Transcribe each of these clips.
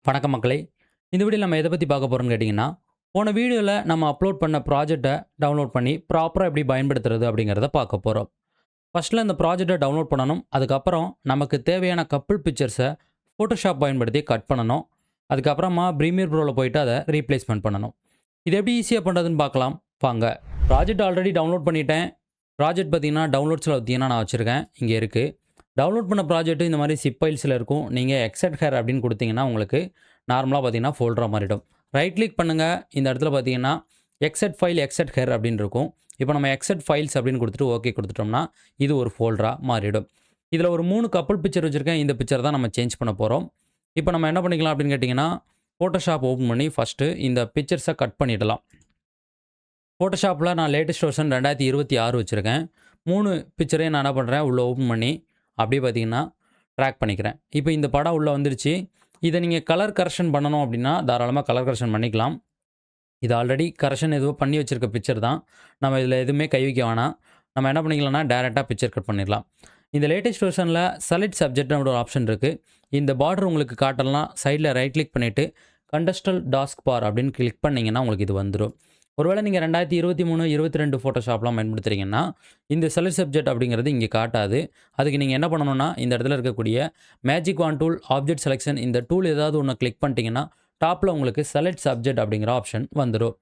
வணக்கம் மக்களே. இந்த வீடியோல நம்ம எத பத்தி பார்க்க போறோம்னு கேட்டீங்கன்னா, போன வீடியோல நம்ம அப்லோட் பண்ண ப்ராஜெக்ட்ட டவுன்லோட் பண்ணி ப்ராப்பரா எப்படி பயன்படுத்துறது அப்படிங்கிறத பார்க்க போறோம். ஃபர்ஸ்ட்ல இந்த ப்ராஜெக்ட்ட டவுன்லோட் பண்ணணும். அதுக்கப்புறம் நமக்கு தேவையான கப்புள் பிக்சர்ஸ Photoshop பயன்படுத்தி கட் பண்ணணும். அதுக்கப்புறமா Premiere Proல போயிட்டு அத ரீப்ளேஸ்மென்ட் பண்ணணும். இது எப்படி ஈஸியா பண்றதுன்னு பார்க்கலாம் வாங்க. ப்ராஜெக்ட் ஆல்ரெடி டவுன்லோட் பண்ணிட்டேன். ப்ராஜெக்ட் பார்த்தீங்கன்னா, டவுன்லோட்ஸ்ல பார்த்தீங்கன்னா நான் வச்சிருக்கேன். இங்க இருக்கு. டவுன்லோட் பண்ண ப்ராஜெக்ட் இந்த மாதிரி சிப் ஃபைல்ஸ்ல இருக்கும். நீங்க எக்ஸ்ட்ராக்ட் ஹேர் அப்படின்னு குடுத்தீங்கன்னா, உங்களுக்கு நார்மலா பார்த்தீங்கன்னா ஃபோல்டரா மாறிடும். ரைட் கிளிக் பண்ணுங்க. இந்த இடத்துல பார்த்தீங்கன்னா, எக்ஸ்ட்ராக்ட் ஃபைல், எக்ஸ்ட்ராக்ட் ஹேர் அப்படின்னு இருக்கும். இப்போ நம்ம எக்ஸ்ட்ராக்ட் ஃபைல்ஸ் அப்படின்னு குடுத்துட்டு ஓகே குடுத்துட்டோம்னா, இது ஒரு ஃபோல்டரா மாறிடும். இதுல ஒரு 3 கப்புள் பிக்சர் வச்சிருக்கேன். இந்த பிக்சர் தான் நம்ம சேஞ்ச் பண்ண போறோம். இப்போ நம்ம என்ன பண்ணிக்கலாம் அப்படின்னு கேட்டீங்கன்னா, Photoshop ஓப்பன் பண்ணி ஃபர்ஸ்ட்டு இந்த பிக்சர்ஸ கட் பண்ணிடலாம். Photoshopல நான் லேட்டஸ்ட் வெர்ஷன் 2026 வச்சிருக்கேன். 3 பிக்சரையும் நான் என்ன பண்றேன், உள்ள ஓப்பன் பண்ணி அப்படியே பார்த்தீங்கன்னா, ட்ராக் பண்ணிக்கிறேன். இப்போ இந்த படம் உள்ள வந்துருச்சு. இத நீங்க கலர் கரெக்ஷன் பண்ணணும் அப்படின்னா, தாராளமா கலர் கரெக்ஷன் பண்ணிக்கலாம். இது ஆல்ரெடி கரெக்ஷன் ஏதோ பண்ணி வச்சிருக்க பிக்சர் தான். நம்ம இதில எதுவுமே கை வைக்க வேணாம். நம்ம என்ன பண்ணிக்கலாம்னா, டைரக்ட்டா பிக்சர் கட் பண்ணிடலாம். இந்த லேட்டஸ்ட் வெர்ஷன்ல செலக்ட் சப்ஜெக்ட்னு ஒரு ஆப்ஷன் இருக்கு. இந்த பார்டர் உங்களுக்கு காட்டலனா, சைட்ல ரைட் கிளிக் பண்ணிட்டு, கண்டெக்ஸ்டுவல் டாஸ்க் பார் அப்படின்னு கிளிக் பண்ணீங்கன்னா, உங்களுக்கு இது வந்துரும். ஒருவேளை நீங்க 2023, 22 Photoshopலாம் பயன்படுத்துறீங்கன்னா, இந்த செலக்ட் சப்ஜெக்ட் அப்படிங்கிறது இங்க காட்டாது. அதுக்கு நீங்க என்ன பண்ணணும்னா, இந்த இடத்துல இருக்கக்கூடிய magic want tool, object selection இந்த டூல் ஏதாவது ஒண்ண கிளிக் பண்ணிட்டீங்கன்னா, டாப்ல உங்களுக்கு செலக்ட் சப்ஜெக்ட் அப்படிங்கிற ஆப்ஷன் வந்துரும்.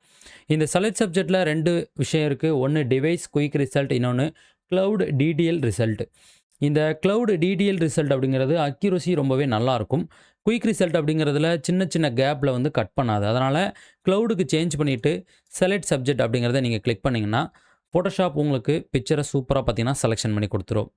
இந்த செலக்ட் சப்ஜெக்ட்ல 2 விஷயம் இருக்கு. ஒண்ணு டிவைஸ் குயிக் ரிசல்ட், இன்னொன்னு கிளவுட் டிடிஎல் ரிசல்ட். இந்த கிளவுட் டிடிஎல் ரிசல்ட் அப்படிங்கிறது அக்யூரசி ரொம்பவே நல்லா இருக்கும். குயிக் ரிசல்ட் அப்படிங்கிறதுல சின்ன சின்ன கேப்ல வந்து கட் பண்ணாது. அதனால கிளவுடுக்கு சேஞ்ச் பண்ணிட்டு செலக்ட் சப்ஜெக்ட் அப்படிங்கிறத நீங்க கிளிக் பண்ணீங்கன்னா, Photoshop உங்களுக்கு பிக்சர சூப்பரா பார்த்தீங்கன்னா செலக்ஷன் பண்ணி குடுத்துரும்.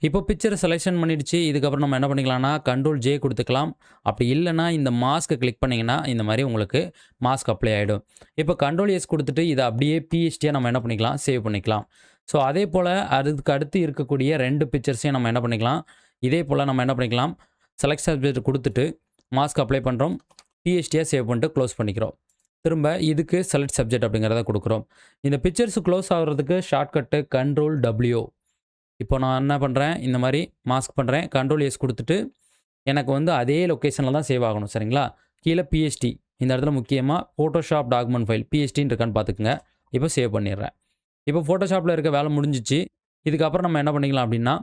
இப்போ பிக்சர செலக்ஷன் பண்ணிடுச்சு. இதுக்கப்புறம் நம்ம என்ன பண்ணிக்கலாம்னா, கண்ட்ரோல் ஜே குடுத்துக்கலாம். அப்படி இல்லன்னா, இந்த மாஸ்க்க கிளிக் பண்ணீங்கன்னா, இந்த மாரி உங்களுக்கு மாஸ்க் அப்ளை ஆயிடும். இப்போ கண்ட்ரோல் எஸ் குடுத்துட்டு இத அப்படியே பிஎஸ்டியா நம்ம என்ன பண்ணிக்கலாம், சேவ் பண்ணிக்கலாம். ஸோ அதேபோல அதுக்கு அடுத்து இருக்கக்கூடிய 2 பிக்சர்ஸையும் நம்ம என்ன பண்ணிக்கலாம், இதே போல நம்ம என்ன பண்ணிக்கலாம், செலக்ட் சப்ஜெக்ட் குடுத்துட்டு மாஸ்க் அப்ளை பண்றோம். பிஎஸ்டியா சேவ் பண்ணிட்டு குளோஸ் பண்ணிக்கிறோம். திரும்ப இதுக்கு செலக்ட் சப்ஜெக்ட் அப்படிங்கிறத குடுக்குறோம். இந்த பிக்சர்ஸ் குளோஸ் ஆகுறதுக்கு ஷார்ட்கட் கண்ட்ரோல் டபிள்யூ. இப்போ நான் என்ன பண்றேன், இந்த மாரி மாஸ்க் பண்றேன். கண்ட்ரோல் எஸ் குடுத்துட்டு, எனக்கு வந்து அதே லொகேஷன்ல தான் சேவ் ஆகணும். சரிங்களா? கீழ பிஎஸ்டி இந்த இடத்துல முக்கியமா Photoshop டாக்குமென்ட் ஃபைல் பிஎஸ்டின்னு இருக்கான்னு பார்த்துக்கங்க. இப்போ சேவ் பண்ணிடுறேன். இப்போ Photoshopல இருக்க வேலை முடிஞ்சிச்சு. இதுக்கப்புறம் நம்ம என்ன பண்ணிக்கலாம் அப்படின்னா,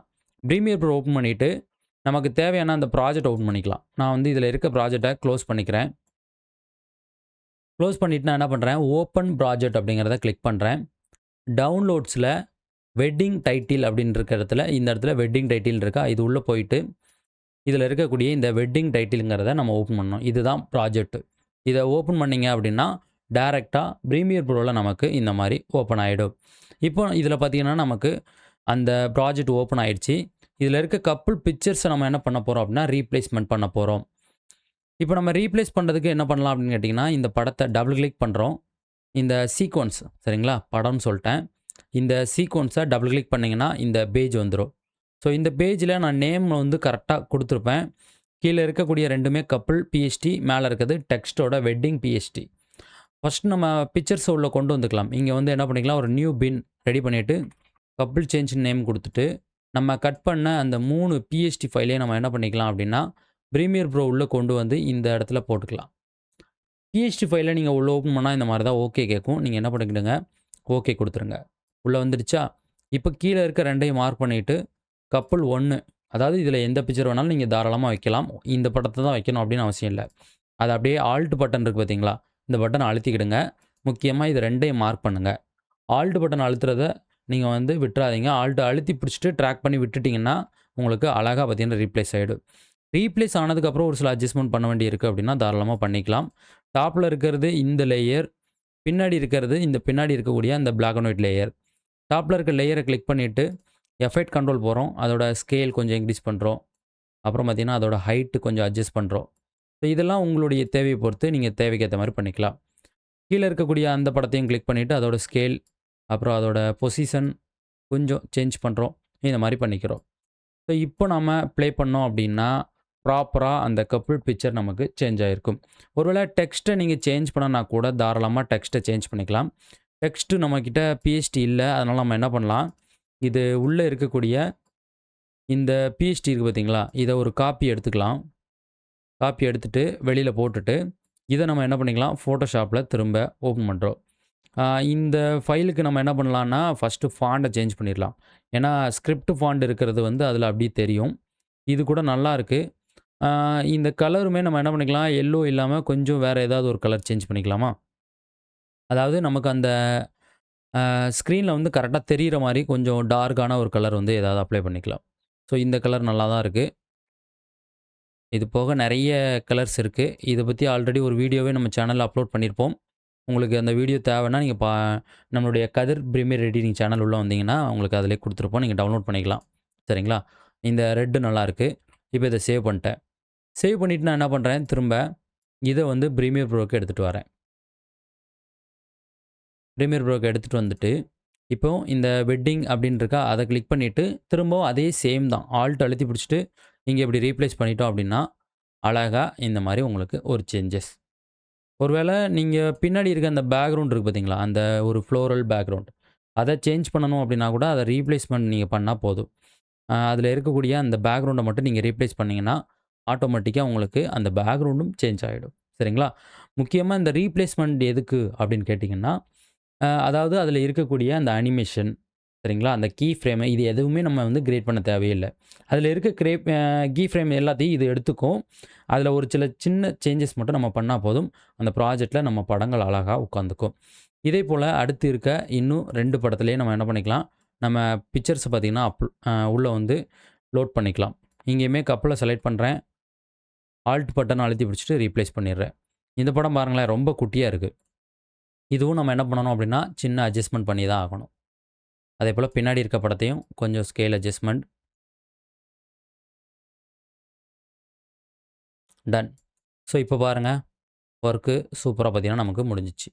Premiere Pro ஓப்பன் பண்ணிட்டு, நமக்கு தேவையான அந்த ப்ராஜெக்ட் ஓப்பன் பண்ணிக்கலாம். நான் வந்து இதில இருக்க ப்ராஜெக்ட்ட குளோஸ் பண்ணிக்கிறேன். குளோஸ் பண்ணிட்டு நான் என்ன பண்றேன், ஓப்பன் ப்ராஜெக்ட் அப்படிங்கிறத கிளிக் பண்றேன். டவுன்லோட்ஸ்ல வெட்டிங் டைட்டில் அப்படின்னு இருக்க இடத்துல, இந்த இடத்துல வெட்டிங் டைட்டில் இருக்கா, இது உள்ள போயிட்டு, இதில இருக்கக்கூடிய இந்த வெட்டிங் டைட்டில்ங்கிறத நம்ம ஓப்பன் பண்ணணும். இதுதான் ப்ராஜெக்ட். இத ஓப்பன் பண்ணீங்க அப்படின்னா, டைரக்ட்டா Premiere Proல நமக்கு இந்த மாரி ஓப்பன் ஆயிடும். இப்போ இதில பார்த்தீங்கன்னா, நமக்கு அந்த ப்ராஜெக்ட் ஓப்பன் ஆயிடுச்சு. இதில இருக்க கப்புள் பிக்சர்ஸ நம்ம என்ன பண்ண போறோம் அப்படின்னா, ரீப்ளேஸ்மென்ட் பண்ண போறோம். இப்போ நம்ம ரீப்ளேஸ் பண்றதுக்கு என்ன பண்ணலாம் அப்படின்னு கேட்டீங்கன்னா, இந்த படத்த டபுள் கிளிக் பண்றோம். இந்த சீக்வென்ஸ் சரிங்களா? படம்னு சொல்ட்டேன். இந்த சீக்வென்ஸ டபுள் கிளிக் பண்ணீங்கன்னா, இந்த பேஜ் வந்துரும். ஸோ இந்த பேஜ்ல நான் நேம் வந்து கரெக்ட்டா குடுத்துருப்பேன். கீழ இருக்கக்கூடிய 2மே கப்புள் பிஎஸ்டி, மேல இருக்கிறது டெக்ஸ்ட்டோட வெட்டிங் பிஎஸ்டி. ஃபர்ஸ்ட் நம்ம பிக்சர்ஸ உள்ள கொண்டு வந்துக்கலாம். இங்க வந்து என்ன பண்ணிக்கலாம், ஒரு நியூ பின் ரெடி பண்ணிட்டு, கப்புள் சேஞ்ச் நேம் குடுத்துட்டு, நம்ம கட் பண்ண அந்த 3 பிஎஸ்டி ஃபைலையும் நம்ம என்ன பண்ணிக்கலாம் அப்படின்னா, Premiere Pro உள்ள கொண்டு வந்து இந்த இடத்துல போட்டுக்கலாம். பிஎஸ்டி ஃபைல நீங்க உள்ள ஓப்பன் பண்ணா இந்த மாரி தான் ஓகே கேட்கும். நீங்க என்ன பண்ணிக்கிடுங்க, ஓகே குடுத்துருங்க. உள்ள வந்துடுச்சா? இப்ப கீழ இருக்க 2யும் மார்க் பண்ணிட்டு, கப்புள் 1 அதாவது இதில எந்த பிக்சர் வேணாலும் நீங்க தாராளமா வைக்கலாம். இந்த படத்த தான் வைக்கணும் அப்படின்னு அவசியம் இல்ல. அத அப்படியே ஆல்ட் பட்டன் இருக்கு பார்த்தீங்களா? இந்த பட்டன அழுத்திக்கிடுங்க. முக்கியமா இது 2யும் மார்க் பண்ணுங்க. ஆல்ட் பட்டன் அழுத்துறத நீங்க வந்து விட்றாதீங்க. ஆல்ட் அழுத்தி பிடிச்சுட்டு ட்ராக் பண்ணி விட்டுட்டீங்கன்னா, உங்களுக்கு அழகா பார்த்தீங்கன்னா ரீப்ளேஸ் ஆயிடும். ரீப்ளேஸ் ஆனதுக்கப்புறம் ஒரு சில அட்ஜஸ்ட்மென்ட் பண்ண வேண்டியிருக்கு அப்படின்னா, தாராளமா பண்ணிக்கலாம். டாப்ல இருக்கிறது இந்த லேயர், பின்னாடி இருக்கிறது இந்த பின்னாடி இருக்கக்கூடிய அந்த பிளாக் அண்ட் ஒயிட் லேயர். டாப்ல இருக்க லேயர கிளிக் பண்ணிட்டு, எஃபெக்ட் கண்ட்ரோல் போறோம். அதோட ஸ்கேல் கொஞ்சம் இன்கிரீஸ் பண்றோம். அப்புறம் பார்த்தீங்கன்னா, அதோட ஹைட் கொஞ்சம் அட்ஜஸ்ட் பண்றோம். ஸோ இதெல்லாம் உங்களுடைய தேவைய பொறுத்து நீங்க தேவைக்கு ஏத்த மாரி பண்ணிக்கலாம். கீழ இருக்கக்கூடிய அந்த படத்தையும் கிளிக் பண்ணிட்டு, அதோட ஸ்கேல், அப்புறம் அதோட பொசிஷன் கொஞ்சம் சேஞ்ச் பண்றோம். இந்த மாரி பண்ணிக்கிறோம். ஸோ இப்போ நாம ப்ளே பண்ணோம் அப்படின்னா, ப்ராப்பரா அந்த கப்புள் பிக்சர் நமக்கு சேஞ்ச் ஆயிருக்கும். ஒருவேள டெக்ஸ்ட்ட நீங்க சேஞ்ச் பண்ணனா கூட தாராளமா டெக்ஸ்ட்ட சேஞ்ச் பண்ணிக்கலாம். டெக்ஸ்ட் நம்மகிட்ட பிஎஸ்டி இல்ல. அதனால நம்ம என்ன பண்ணலாம், இது உள்ள இருக்கக்கூடிய இந்த பிஎஸ்டி இருக்கு பார்த்தீங்களா? இத ஒரு காப்பி எடுத்துக்கலாம். காப்பி எடுத்துட்டு வெளியில் போட்டுட்டு இதை நம்ம என்ன பண்ணிக்கலாம் ஃபோட்டோஷாப்பில் திரும்ப ஓப்பன் பண்ணுறோம். இந்த ஃபைலுக்கு நம்ம என்ன பண்ணலான்னா ஃபஸ்ட்டு ஃபாண்ட்டை சேஞ்ச் பண்ணிடலாம். ஏன்னா ஸ்கிரிப்ட் ஃபாண்ட் இருக்கிறது வந்து அதில் அப்படியே தெரியும். இது கூட நல்லா இருக்குது. இந்த கலருமே நம்ம என்ன பண்ணிக்கலாம் எல்லோ இல்லாமல் கொஞ்சம் வேறு ஏதாவது ஒரு கலர் சேஞ்ச் பண்ணிக்கலாமா? அதாவது நமக்கு அந்த ஸ்க்ரீனில் வந்து கரெக்டாக தெரிகிற மாதிரி கொஞ்சம் டார்க்கான ஒரு கலர் வந்து ஏதாவது அப்ளை பண்ணிக்கலாம். ஸோ இந்த கலர் நல்லா தான் இருக்குது. இது போக நிறைய கலர்ஸ் இருக்குது. இதை பற்றி ஆல்ரெடி ஒரு வீடியோவே நம்ம சேனலில் அப்லோட் பண்ணியிருப்போம். உங்களுக்கு அந்த வீடியோ தேவைன்னா நீங்கள் நம்மளுடைய கதிர் பிரீமியர் எடிட்டிங் சேனல் உள்ளே வந்தீங்கன்னா உங்களுக்கு அதிலே கொடுத்துருப்போம். நீங்கள் டவுன்லோட் பண்ணிக்கலாம். சரிங்களா? இந்த ரெட்டு நல்லாயிருக்கு. இப்போ இதை சேவ் பண்ணிட்டேன். சேவ் பண்ணிவிட்டு நான் என்ன பண்ணுறேன், திரும்ப இதை வந்து பிரீமியர் ப்ரோக்கு எடுத்துகிட்டு வரேன். பிரீமியர் ப்ரோக்கு எடுத்துகிட்டு வந்துட்டு இப்போ இந்த வெட்டிங் அப்படின்னு இருக்கா அதை கிளிக் பண்ணிவிட்டு திரும்பவும் அதே சேம் தான் ஆல்ட் அழுத்தி பிடிச்சிட்டு இங்கே இப்படி ரீப்ளேஸ் பண்ணிட்டோம் அப்படின்னா அழகாக இந்த மாதிரி உங்களுக்கு ஒரு சேஞ்சஸ். ஒருவேளை நீங்கள் பின்னாடி இருக்க அந்த பேக்ரவுண்ட் இருக்குது பார்த்தீங்களா, அந்த ஒரு ஃப்ளோரல் பேக்ரவுண்ட் அதை சேஞ்ச் பண்ணணும் அப்படின்னா கூட அதை ரீப்ளேஸ்மெண்ட் நீங்கள் பண்ணால் போதும். அதில் இருக்கக்கூடிய அந்த பேக்ரவுண்டை மட்டும் நீங்கள் ரீப்ளேஸ் பண்ணிங்கன்னா ஆட்டோமேட்டிக்காக உங்களுக்கு அந்த பேக்ரவுண்டும் சேஞ்ச் ஆகிடும். சரிங்களா? முக்கியமாக இந்த ரீப்ளேஸ்மெண்ட் எதுக்கு அப்படின்னு கேட்டிங்கன்னா அதாவது அதில் இருக்கக்கூடிய அந்த அனிமேஷன் சரிங்களா, அந்த கீ ஃப்ரேமு இது எதுவுமே நம்ம வந்து கிரியேட் பண்ண தேவையில்லை. அதில் இருக்க கீ ஃப்ரேம் எல்லாத்தையும் இது எடுத்துக்கும். அதில் ஒரு சில சின்ன சேஞ்சஸ் மட்டும் நம்ம பண்ணால் போதும். அந்த ப்ராஜெக்ட்டில் நம்ம படங்கள் அழகாக உட்காந்துக்கும். இதே போல் அடுத்து இருக்க இன்னும் 2 படத்துலேயே நம்ம என்ன பண்ணிக்கலாம், நம்ம பிக்சர்ஸை பார்த்திங்கன்னா உள்ளே வந்து லோட் பண்ணிக்கலாம். இங்கேயுமே கப்பலை செலக்ட் பண்ணுறேன். ஆல்ட் பட்டன் அழுத்தி பிடிச்சிட்டு ரீப்ளேஸ் பண்ணிடுறேன். இந்த படம் பாருங்களேன் ரொம்ப குட்டியாக இருக்குது. இதுவும் நம்ம என்ன பண்ணணும் அப்படின்னா சின்ன அட்ஜஸ்ட்மெண்ட் பண்ணி தான் ஆகணும். அதே போல் பின்னாடி இருக்க படத்தையும் கொஞ்சம் ஸ்கேல் அட்ஜஸ்ட்மெண்ட். டன். ஸோ இப்போ பாருங்கள் ஒர்க்கு சூப்பராக பார்த்தீங்கன்னா நமக்கு முடிஞ்சிச்சு.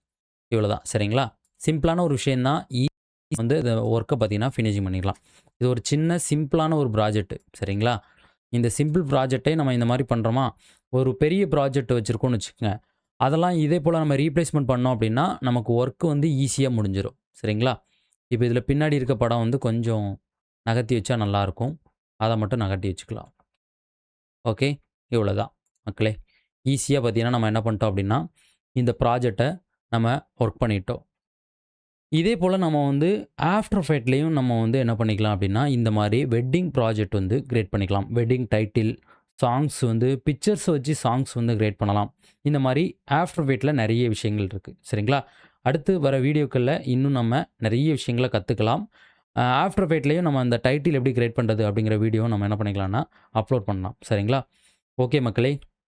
இவ்வளோ தான் சரிங்களா? சிம்பிளான ஒரு விஷயந்தான். வந்து இந்த ஒர்க்கை பார்த்தீங்கன்னா ஃபினிஷிங் பண்ணிக்கலாம். இது ஒரு சின்ன சிம்பிளான ஒரு ப்ராஜெக்ட்டு சரிங்களா? இந்த சிம்பிள் ப்ராஜெக்டே நம்ம இந்த மாதிரி பண்ணுறோமா, ஒரு பெரிய ப்ராஜெக்ட் வச்சுருக்கோன்னு வச்சுக்கோங்க, அதெல்லாம் இதே போல் நம்ம ரீப்ளேஸ்மெண்ட் பண்ணோம் அப்படின்னா நமக்கு ஒர்க்கு வந்து ஈஸியாக முடிஞ்சிடும். சரிங்களா? இப்போ இதில் பின்னாடி இருக்க படம் வந்து கொஞ்சம் நகர்த்தி வச்சா நல்லாயிருக்கும். அதை மட்டும் நகர்த்தி வச்சுக்கலாம். ஓகே, இவ்வளோ தான் மக்களே. ஈஸியாக பார்த்தீங்கன்னா நம்ம என்ன பண்ணிட்டோம் அப்படின்னா இந்த ப்ராஜெக்டை நம்ம ஒர்க் பண்ணிட்டோம். இதே போல் நம்ம வந்து ஆஃப்டர் எஃபெக்ட்லேயும் நம்ம வந்து என்ன பண்ணிக்கலாம் அப்படின்னா இந்த மாதிரி வெட்டிங் ப்ராஜெக்ட் வந்து கிரியேட் பண்ணிக்கலாம். வெட்டிங் டைட்டில், சாங்ஸ் வந்து பிக்சர்ஸ் வச்சு சாங்ஸ் வந்து கிரியேட் பண்ணலாம். இந்த மாதிரி ஆஃப்டர் எஃபெக்ட்டில் நிறைய விஷயங்கள் இருக்குது. சரிங்களா? அடுத்து வர வீடியோக்களில் இன்னும் நம்ம நிறைய விஷயங்களை கற்றுக்கலாம். ஆஃப்டர் எஃபெக்ட்லேயும் நம்ம அந்த டைட்டில் எப்படி கிரியேட் பண்ணுறது அப்படிங்கிற வீடியோ நம்ம என்ன பண்ணிக்கலாம்னா அப்லோட் பண்ணலாம். சரிங்களா? ஓகே மக்களே.